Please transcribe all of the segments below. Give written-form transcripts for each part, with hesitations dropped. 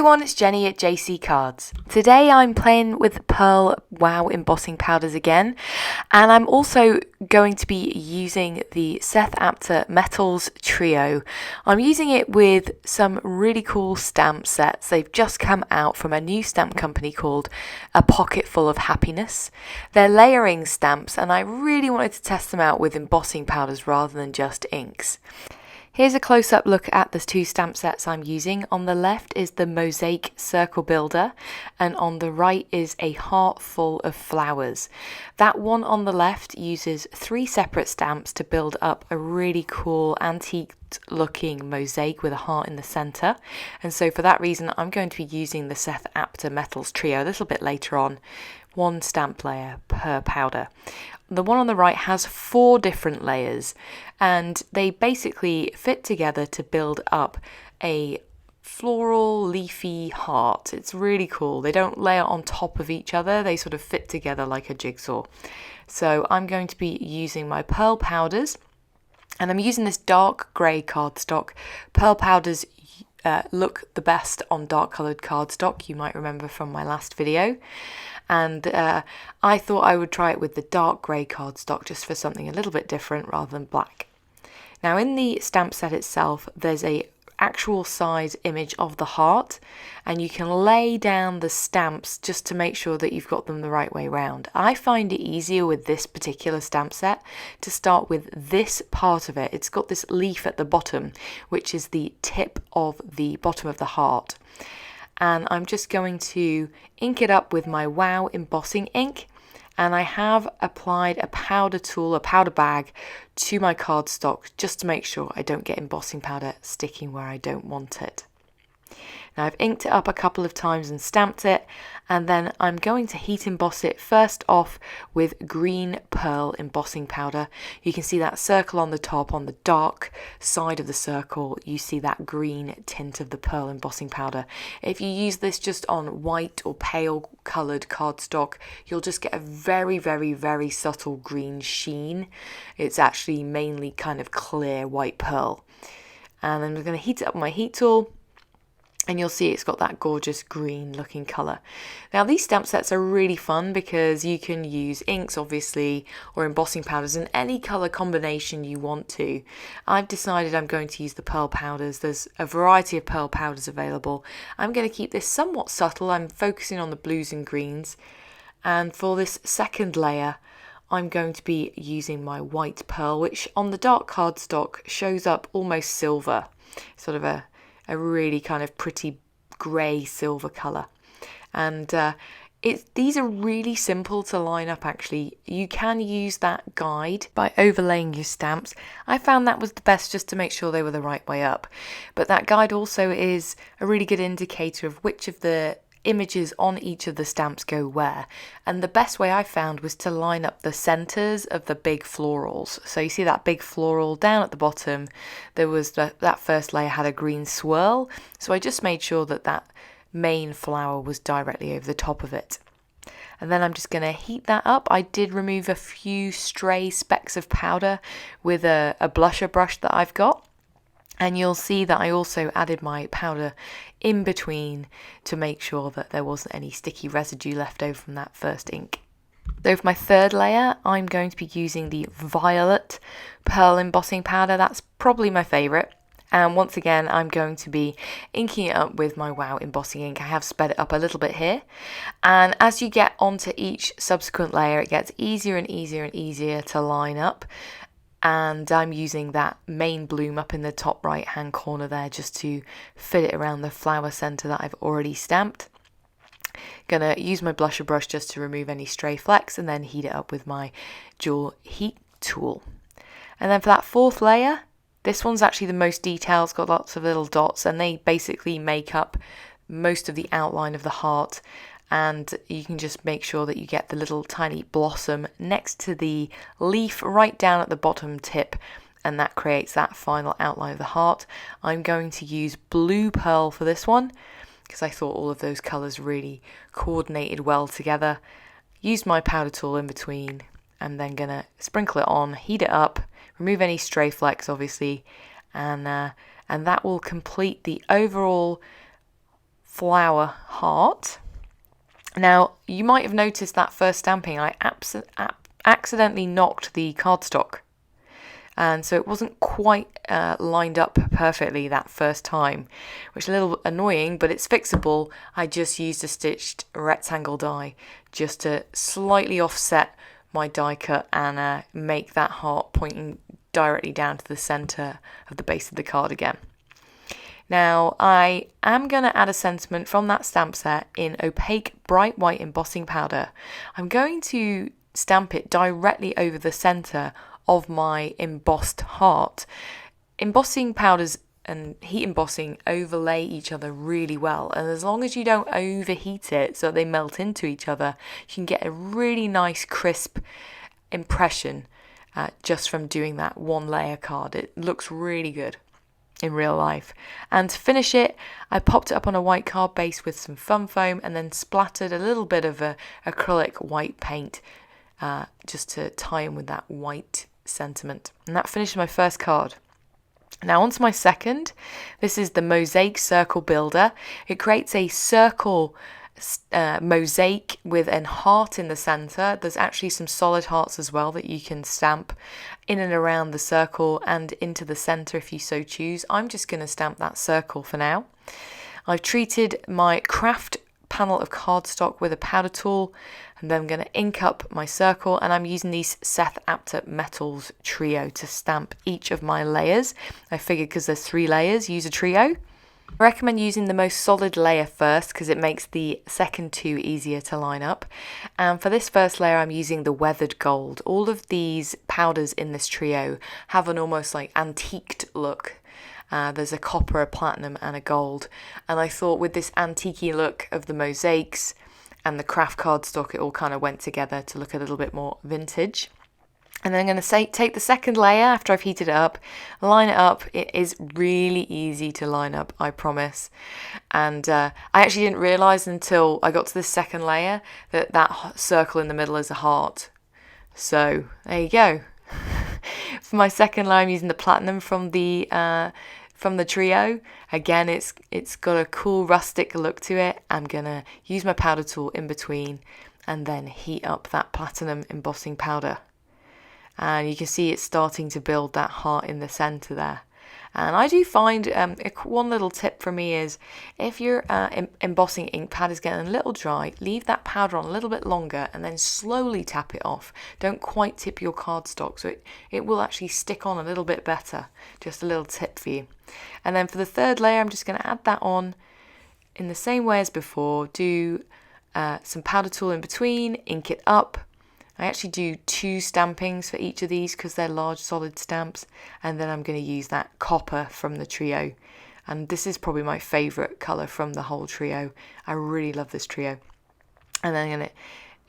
everyone, it's Jenny at JC Cards. Today I'm playing with Pearl Wow embossing powders again, and I'm also going to be using the Seth Apter Metalz trio. I'm using it with some really cool stamp sets. They've just come out from a new stamp company called A Pocket Full of Happiness. They're layering stamps, and I really wanted to test them out with embossing powders rather than just inks. Here's a close-up look at the two stamp sets I'm using. On the left is the Mosaic Circle Builder, and on the right is a heart full of flowers. That one on the left uses 3 separate stamps to build up a really cool antique-looking mosaic with a heart in the centre. And so for that reason, I'm going to be using the Seth Apter Metalz trio a little bit later on. 1 stamp layer per powder. The one on the right has 4 different layers, and they basically fit together to build up a floral leafy heart. It's really cool. They don't layer on top of each other, they sort of fit together like a jigsaw. So I'm going to be using my pearl powders, and I'm using this dark grey cardstock. Pearl powders look the best on dark coloured cardstock, you might remember from my last video. And I thought I would try it with the dark grey cardstock just for something a little bit different rather than black. Now in the stamp set itself, there's a actual size image of the heart, and you can lay down the stamps just to make sure that you've got them the right way round. I find it easier with this particular stamp set to start with this part of it. It's got this leaf at the bottom, which is the tip of the bottom of the heart. And I'm just going to ink it up with my Wow embossing ink, and I have applied a powder tool, a powder bag, to my cardstock just to make sure I don't get embossing powder sticking where I don't want it. Now I've inked it up a couple of times and stamped it, and then I'm going to heat emboss it first off with green pearl embossing powder. You can see that circle on the top, on the dark side of the circle, you see that green tint of the pearl embossing powder. If you use this just on white or pale coloured cardstock, you'll just get a very, very, very subtle green sheen. It's actually mainly kind of clear white pearl. And then we're going to heat it up with my heat tool, and you'll see it's got that gorgeous green looking colour. Now these stamp sets are really fun because you can use inks obviously, or embossing powders in any colour combination you want to. I've decided I'm going to use the pearl powders. There's a variety of pearl powders available. I'm going to keep this somewhat subtle. I'm focusing on the blues and greens. And for this second layer, I'm going to be using my white pearl, which on the dark cardstock shows up almost silver, sort of a really kind of pretty grey silver colour. And these are really simple to line up actually. You can use that guide by overlaying your stamps. I found that was the best just to make sure they were the right way up. But that guide also is a really good indicator of which of the images on each of the stamps go where, and the best way I found was to line up the centres of the big florals. So you see that big floral down at the bottom, there was that first layer had a green swirl, so I just made sure that that main flower was directly over the top of it. And then I'm just going to heat that up. I did remove a few stray specks of powder with a blusher brush that I've got. And you'll see that I also added my powder in between to make sure that there wasn't any sticky residue left over from that first ink. So for my third layer, I'm going to be using the violet pearl embossing powder. That's probably my favourite. And once again, I'm going to be inking it up with my Wow embossing ink. I have sped it up a little bit here. And as you get onto each subsequent layer, it gets easier and easier and easier to line up. And I'm using that main bloom up in the top right hand corner there just to fit it around the flower centre that I've already stamped. Gonna use my blusher brush just to remove any stray flecks and then heat it up with my dual heat tool. And then for that fourth layer, this one's actually the most detailed. It's got lots of little dots, and they basically make up most of the outline of the heart. And you can just make sure that you get the little tiny blossom next to the leaf right down at the bottom tip, and that creates that final outline of the heart. I'm going to use blue pearl for this one because I thought all of those colours really coordinated well together. Used my powder tool in between, and then gonna sprinkle it on, heat it up, remove any stray flecks obviously, and that will complete the overall flower heart. Now, you might have noticed that first stamping, I accidentally knocked the cardstock. And so it wasn't quite lined up perfectly that first time, which is a little annoying, but it's fixable. I just used a stitched rectangle die just to slightly offset my die cut and make that heart pointing directly down to the centre of the base of the card again. Now, I am going to add a sentiment from that stamp set in opaque bright white embossing powder. I'm going to stamp it directly over the centre of my embossed heart. Embossing powders and heat embossing overlay each other really well, and as long as you don't overheat it so they melt into each other, you can get a really nice crisp impression just from doing that one layer card. It looks really good in real life. And to finish it, I popped it up on a white card base with some fun foam and then splattered a little bit of acrylic white paint just to tie in with that white sentiment. And that finished my first card. Now on to my second. This is the Mosaic Circle Builder. It creates a circle mosaic with a heart in the centre. There's actually some solid hearts as well that you can stamp in and around the circle and into the centre if you so choose. I'm just going to stamp that circle for now. I've treated my craft panel of cardstock with a powder tool, and then I'm going to ink up my circle, and I'm using these Seth Apter Metalz trio to stamp each of my layers. I figured because there's 3 layers, use a trio. I recommend using the most solid layer first because it makes the second 2 easier to line up. And for this first layer I'm using the weathered gold. All of these powders in this trio have an almost like antiqued look. There's a copper, a platinum and a gold, and I thought with this antique-y look of the mosaics and the craft cardstock, it all kind of went together to look a little bit more vintage. And then I'm going to take the second layer after I've heated it up, line it up. It is really easy to line up, I promise. And I actually didn't realise until I got to the second layer that that circle in the middle is a heart. So there you go. For my second layer, I'm using the platinum from the trio. Again, it's got a cool rustic look to it. I'm going to use my powder tool in between and then heat up that platinum embossing powder. And you can see it's starting to build that heart in the centre there. And I do find one little tip for me is if your embossing ink pad is getting a little dry, leave that powder on a little bit longer and then slowly tap it off. Don't quite tip your cardstock, so it will actually stick on a little bit better. Just a little tip for you. And then for the third layer, I'm just going to add that on in the same way as before. Do some powder tool in between, ink it up. I actually do 2 stampings for each of these because they're large solid stamps, and then I'm going to use that copper from the trio, and this is probably my favourite colour from the whole trio. I really love this trio. And then I'm going to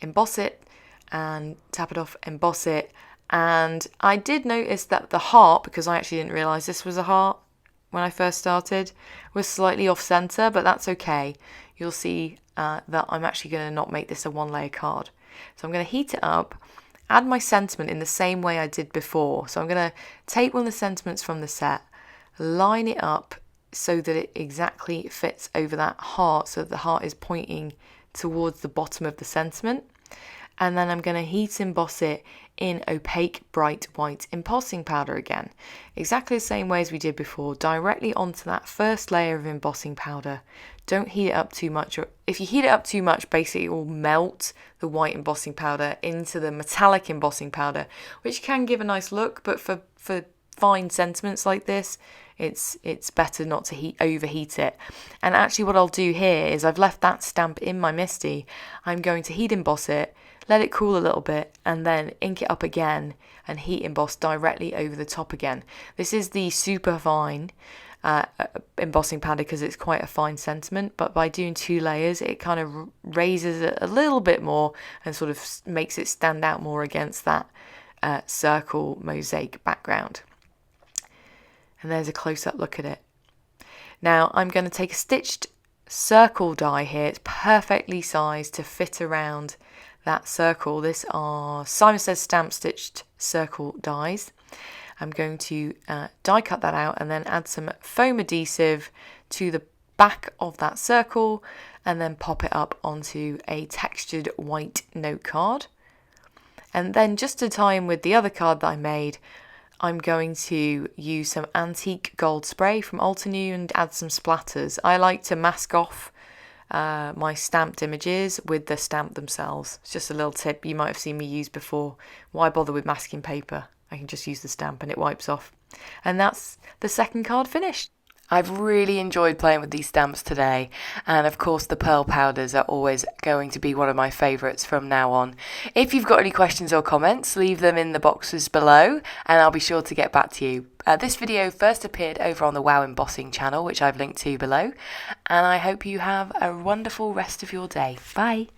emboss it and tap it off, emboss it, and I did notice that the heart, because I actually didn't realise this was a heart when I first started, was slightly off centre, but that's okay. You'll see that I'm actually going to not make this a 1-layer card. So I'm going to heat it up, add my sentiment in the same way I did before. So I'm going to take one of the sentiments from the set, line it up so that it exactly fits over that heart, so that the heart is pointing towards the bottom of the sentiment. And then I'm going to heat emboss it in opaque bright white embossing powder again. Exactly the same way as we did before, directly onto that first layer of embossing powder. Don't heat it up too much, or if you heat it up too much, basically it will melt the white embossing powder into the metallic embossing powder, which can give a nice look, but for fine sentiments like this, it's better not to overheat it. And actually what I'll do here is I've left that stamp in my MISTI. I'm going to heat emboss it, let it cool a little bit, and then ink it up again and heat emboss directly over the top again. This is the super fine embossing powder because it's quite a fine sentiment, but by doing 2 layers it kind of raises it a little bit more and sort of makes it stand out more against that circle mosaic background. And there's a close-up look at it. Now I'm going to take a stitched circle die here. It's perfectly sized to fit around that circle. This are Simon Says stamp stitched circle dies. I'm going to die cut that out and then add some foam adhesive to the back of that circle and then pop it up onto a textured white note card. And then just to tie in with the other card that I made, I'm going to use some antique gold spray from Altenew and add some splatters. I like to mask off my stamped images with the stamp themselves. It's just a little tip you might have seen me use before. Why bother with masking paper? I can just use the stamp and it wipes off. And that's the second card finished. I've really enjoyed playing with these stamps today, and of course the pearl powders are always going to be one of my favourites from now on. If you've got any questions or comments, leave them in the boxes below and I'll be sure to get back to you. This video first appeared over on the Wow Embossing channel, which I've linked to below, and I hope you have a wonderful rest of your day. Bye!